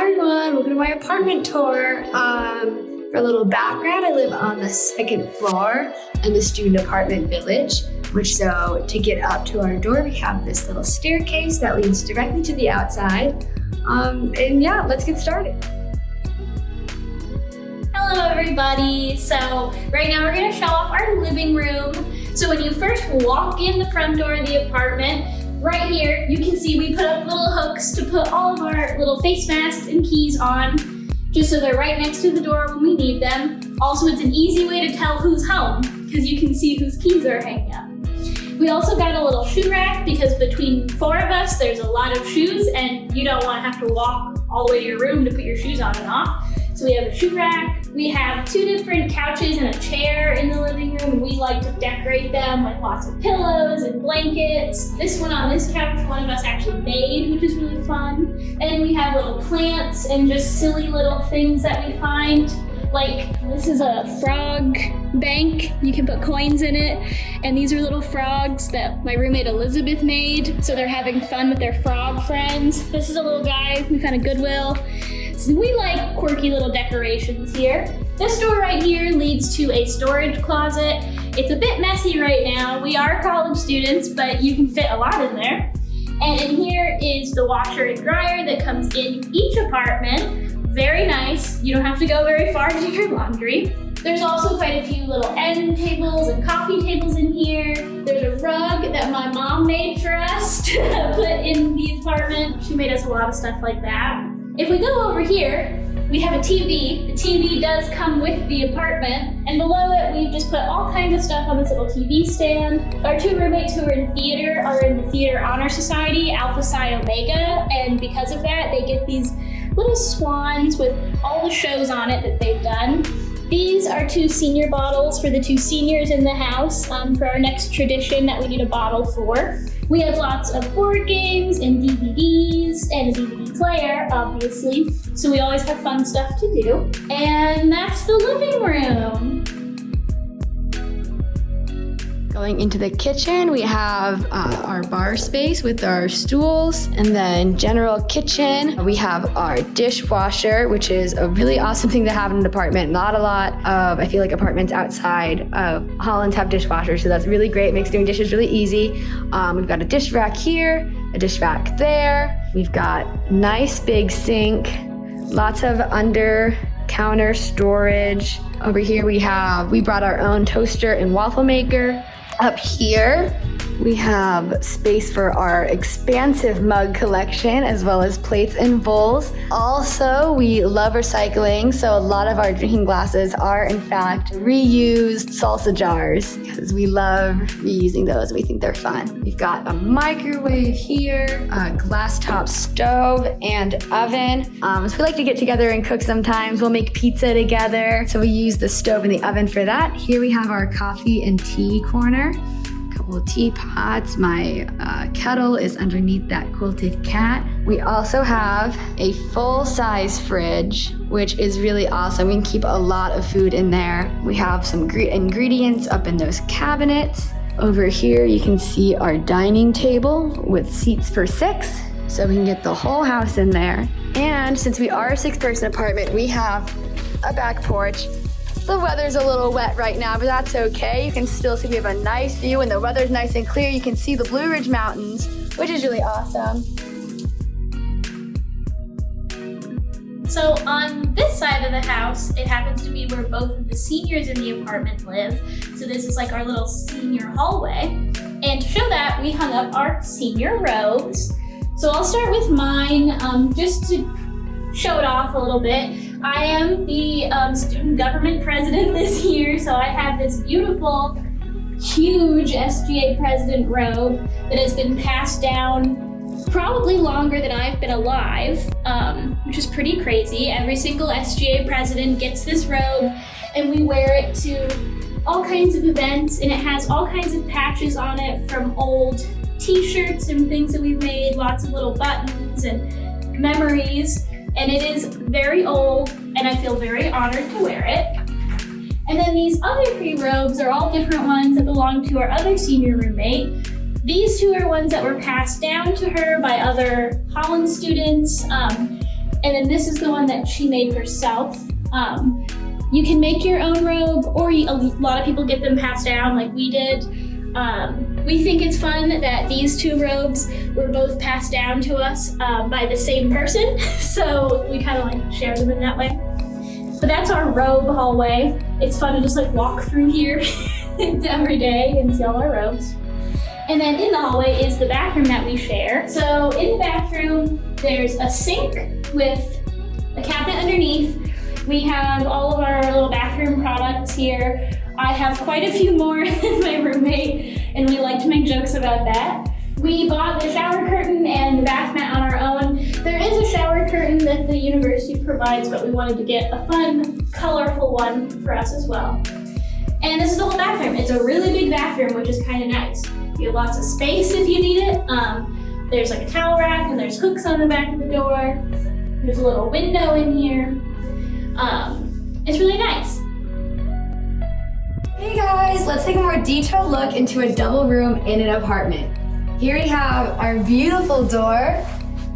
everyone, welcome to my apartment tour. For a little background, I live on the second floor in the student apartment village, so to get up to our door, we have this little staircase that leads directly to the outside. And yeah, let's get started. Hello everybody. So right now we're going to show off our living room. So when you first walk in the front door of the apartment, right here you can see we put up little hooks to put all of our little face masks and keys on, just so they're right next to the door when we need them. Also, it's an easy way to tell who's home because you can see whose keys are hanging up. We also got a little shoe rack because between 4 of us, there's a lot of shoes and you don't want to have to walk all the way to your room to put your shoes on and off. So we have a shoe rack. We have 2 different couches and a chair in the living room. We like to decorate them with lots of pillows and blankets. This one on this couch, one of us actually made, which is really fun. And we have little plants and just silly little things that we find. Like this is a frog bank. You can put coins in it. And these are little frogs that my roommate Elizabeth made. So they're having fun with their frog friends. This is a little guy we found at Goodwill. So we like quirky little decorations here. This door right here leads to a storage closet. It's a bit messy right now. We are college students, but you can fit a lot in there. And in here is the washer and dryer that comes in each apartment. Very nice. You don't have to go very far to do your laundry. There's also quite a few little end tables and coffee tables in here. There's a rug that my mom made for us to put in the apartment. She made us a lot of stuff like that. If we go over here, we have a TV. The TV does come with the apartment, and below it we've just put all kinds of stuff on this little TV stand. Our 2 roommates who are in theater are in the Theater Honor Society, Alpha Psi Omega, and because of that they get these little swans with all the shows on it that they've done. These are 2 senior bottles for the 2 seniors in the house for our next tradition that we need a bottle for. We have lots of board games and DVDs and a DVD player, obviously. So we always have fun stuff to do. And that's the living room. Going into the kitchen, we have our bar space with our stools, and then general kitchen. We have our dishwasher, which is a really awesome thing to have in an apartment. Not a lot of, I feel like, apartments outside of Hollins have dishwashers, so that's really great. It makes doing dishes really easy. We've got a dish rack here, a dish rack there. We've got nice big sink, lots of under counter storage. Over here we brought our own toaster and waffle maker. Up here, we have space for our expansive mug collection as well as plates and bowls. Also, we love recycling, so a lot of our drinking glasses are in fact reused salsa jars because we love reusing those. We think they're fun. We've got a microwave here, a glass top stove and oven. So we like to get together and cook sometimes. We'll make pizza together, so we use the stove and the oven for that. Here we have our coffee and tea corner. Couple teapots. My kettle is underneath that quilted cat. We also have a full-size fridge, which is really awesome. We can keep a lot of food in there. We have some ingredients up in those cabinets. Over here, you can see our dining table with seats for 6, so we can get the whole house in there. And since we are a 6-person apartment, we have a back porch. The weather's a little wet right now, but that's okay. You can still see we have a nice view, and the weather's nice and clear. You can see the Blue Ridge Mountains, which is really awesome. So on this side of the house, it happens to be where both of the seniors in the apartment live. So this is like our little senior hallway. And to show that, we hung up our senior robes. So I'll start with mine, just to show it off a little bit. I am the student government president this year, so I have this beautiful, huge SGA president robe that has been passed down probably longer than I've been alive, which is pretty crazy. Every single SGA president gets this robe, and we wear it to all kinds of events, and it has all kinds of patches on it from old t-shirts and things that we've made, lots of little buttons and memories. And it is very old, and I feel very honored to wear it. And then these other 3 robes are all different ones that belong to our other senior roommate. These 2 are ones that were passed down to her by other Hollins students. And then this is the one that she made herself. You can make your own robe, or a lot of people get them passed down like we did. We think it's fun that these two robes were both passed down to us by the same person, so we kind of like share them in that way. But that's our robe hallway. It's fun to just like walk through here every day and see all our robes. And then in the hallway is the bathroom that we share. So in the bathroom, there's a sink with a cabinet underneath. We have all of our little bathroom products here. I have quite a few more than my roommate, and we like to make jokes about that. We bought the shower curtain and the bath mat on our own. There is a shower curtain that the university provides, but we wanted to get a fun, colorful one for us as well. And this is the whole bathroom. It's a really big bathroom, which is kind of nice. You have lots of space if you need it. There's like a towel rack, and there's hooks on the back of the door. There's a little window in here. It's really nice. Hey guys, let's take a more detailed look into a double room in an apartment. Here we have our beautiful door.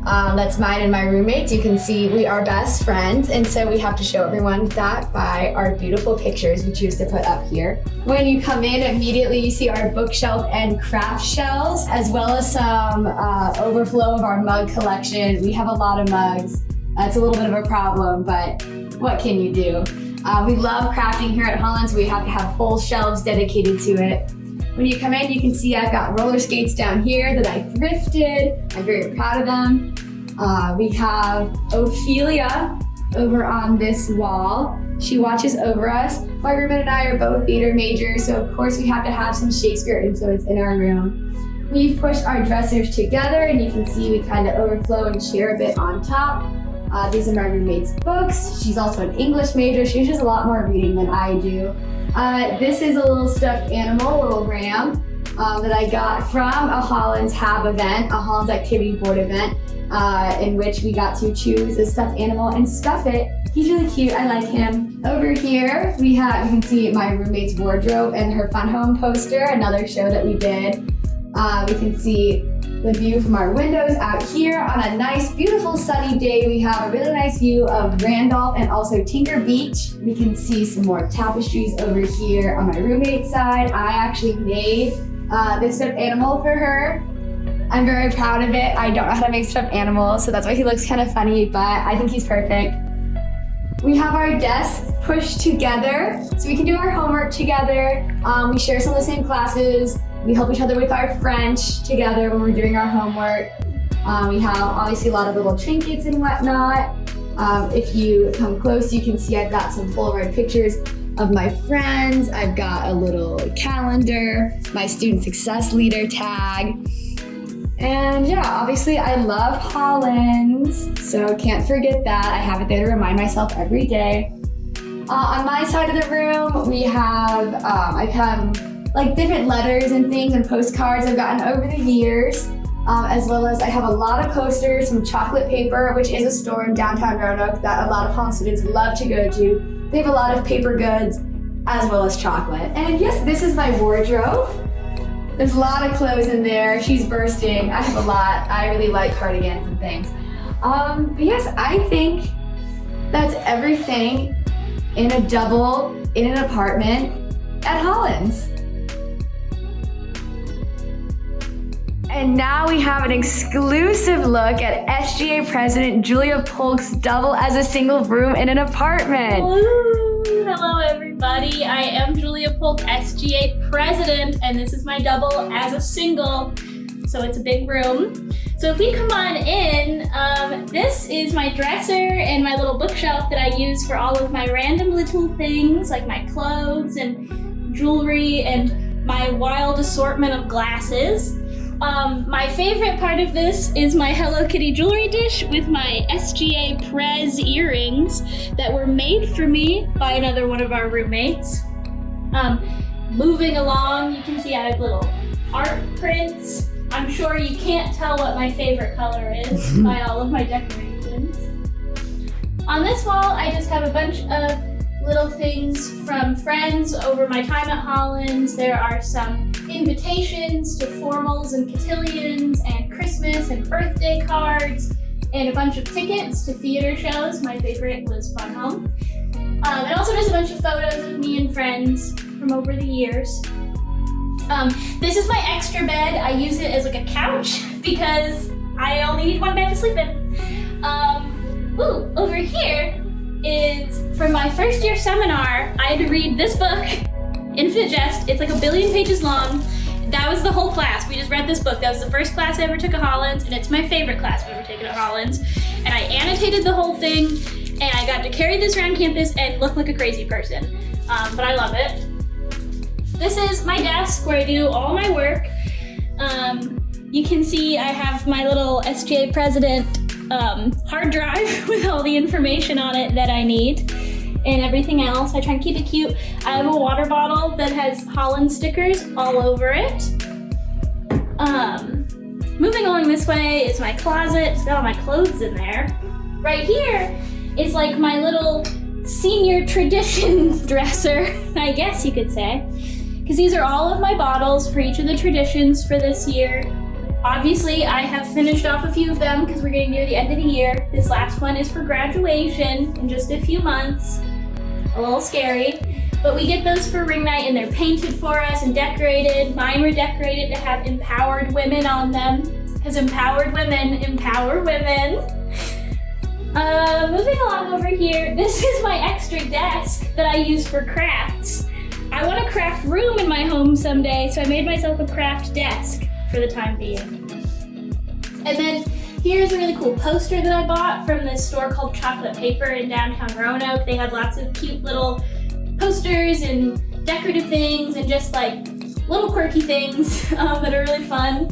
That's mine and my roommate's. You can see we are best friends, and so we have to show everyone that by our beautiful pictures we choose to put up here. When you come in, immediately you see our bookshelf and craft shelves, as well as some overflow of our mug collection. We have a lot of mugs. It's a little bit of a problem, but what can you do? We love crafting here at Hollins. We have to have whole shelves dedicated to it. When you come in, you can see I've got roller skates down here that I thrifted. I'm very proud of them. We have Ophelia over on this wall. She watches over us. My roommate and I are both theater majors, so of course we have to have some Shakespeare influence in our room. We've pushed our dressers together, and you can see we kind of overflow and share a bit on top. These are my roommate's books. She's also an English major. She does a lot more reading than I do. This is a little stuffed animal, a little ram, that I got from a Hollins Hab event, a Hollins activity board event, in which we got to choose a stuffed animal and stuff it. He's really cute, I like him. Over here, you can see my roommate's wardrobe and her Fun Home poster, another show that we did. We can see the view from our windows out here. On a nice, beautiful sunny day, we have a really nice view of Randolph and also Tinker Beach. We can see some more tapestries over here on my roommate's side. I actually made this stuffed animal for her. I'm very proud of it. I don't know how to make stuffed animals, so that's why he looks kind of funny, but I think he's perfect. We have our desks pushed together so we can do our homework together. We share some of the same classes. We help each other with our French together when we're doing our homework. We have obviously a lot of little trinkets and whatnot. If you come close, you can see I've got some Polaroid pictures of my friends. I've got a little calendar, my student success leader tag. And yeah, obviously I love Hollins, so can't forget that. I have it there to remind myself every day. On my side of the room, we have, I've had like different letters and things and postcards I've gotten over the years, as well as I have a lot of posters from Chocolate Paper, which is a store in downtown Roanoke that a lot of Hollins students love to go to. They have a lot of paper goods as well as chocolate. And yes, this is my wardrobe. There's a lot of clothes in there. She's bursting. I have a lot. I really like cardigans and things. But yes, I think that's everything in a double in an apartment at Hollins. And now we have an exclusive look at SGA President Julia Polk's double as a single room in an apartment. Woo! Hello everybody, I am Julia Polk, SGA President, and this is my double as a single, so it's a big room. So if we come on in, this is my dresser and my little bookshelf that I use for all of my random little things, like my clothes and jewelry and my wild assortment of glasses. My favorite part of this is my Hello Kitty jewelry dish with my SGA Prez earrings that were made for me by another one of our roommates. Moving along, you can see I have little art prints. I'm sure you can't tell what my favorite color is by all of my decorations. On this wall, I just have a bunch of little things from friends over my time at Hollins. There are some invitations to formals and cotillions and Christmas and birthday cards and a bunch of tickets to theater shows. My favorite was Fun Home. And also just a bunch of photos of me and friends from over the years. This is my extra bed. I use it as like a couch because I only need one bed to sleep in. Over here is from my first year seminar. I had to read this book, Infinite Jest. It's like 1 billion pages long. That was the whole class. We just read this book. That was the first class I ever took at Hollins, and it's my favorite class I've ever taken at Hollins. And I annotated the whole thing, and I got to carry this around campus and look like a crazy person. But I love it. This is my desk where I do all my work. You can see I have my little SGA president hard drive with all the information on it that I need and everything else. I try and keep it cute. I have a water bottle that has Hollins stickers all over it. Moving along this way is my closet. It's got all my clothes in there. Right here is like my little senior tradition dresser, I guess you could say. Because these are all of my bottles for each of the traditions for this year. Obviously, I have finished off a few of them because we're getting near the end of the year. This last one is for graduation in just a few months. A little scary, but we get those for ring night and they're painted for us and decorated. Mine were decorated to have empowered women on them because empowered women empower women. Moving along over here, this is my extra desk that I use for crafts. I want a craft room in my home someday, so I made myself a craft desk for the time being. And then here's a really cool poster that I bought from this store called Chocolate Paper in downtown Roanoke. They have lots of cute little posters and decorative things and just like little quirky things that are really fun.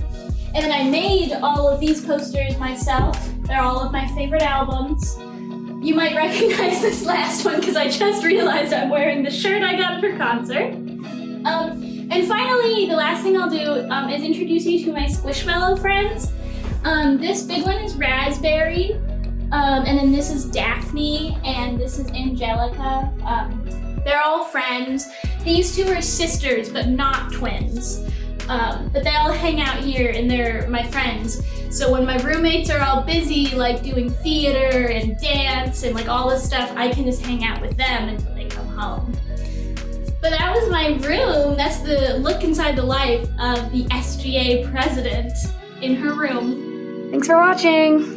And then I made all of these posters myself. They're all of my favorite albums. You might recognize this last one because I just realized I'm wearing the shirt I got at her concert. And finally, the last thing I'll do is introduce you to my Squishmallow friends. This big one is Raspberry, and then this is Daphne, and this is Angelica. They're all friends. These two are sisters, but not twins. But they all hang out here, and they're my friends. So when my roommates are all busy, like doing theater and dance and like all this stuff, I can just hang out with them until they come home. But that was my room. That's the look inside the life of the SGA president in her room. Thanks for watching.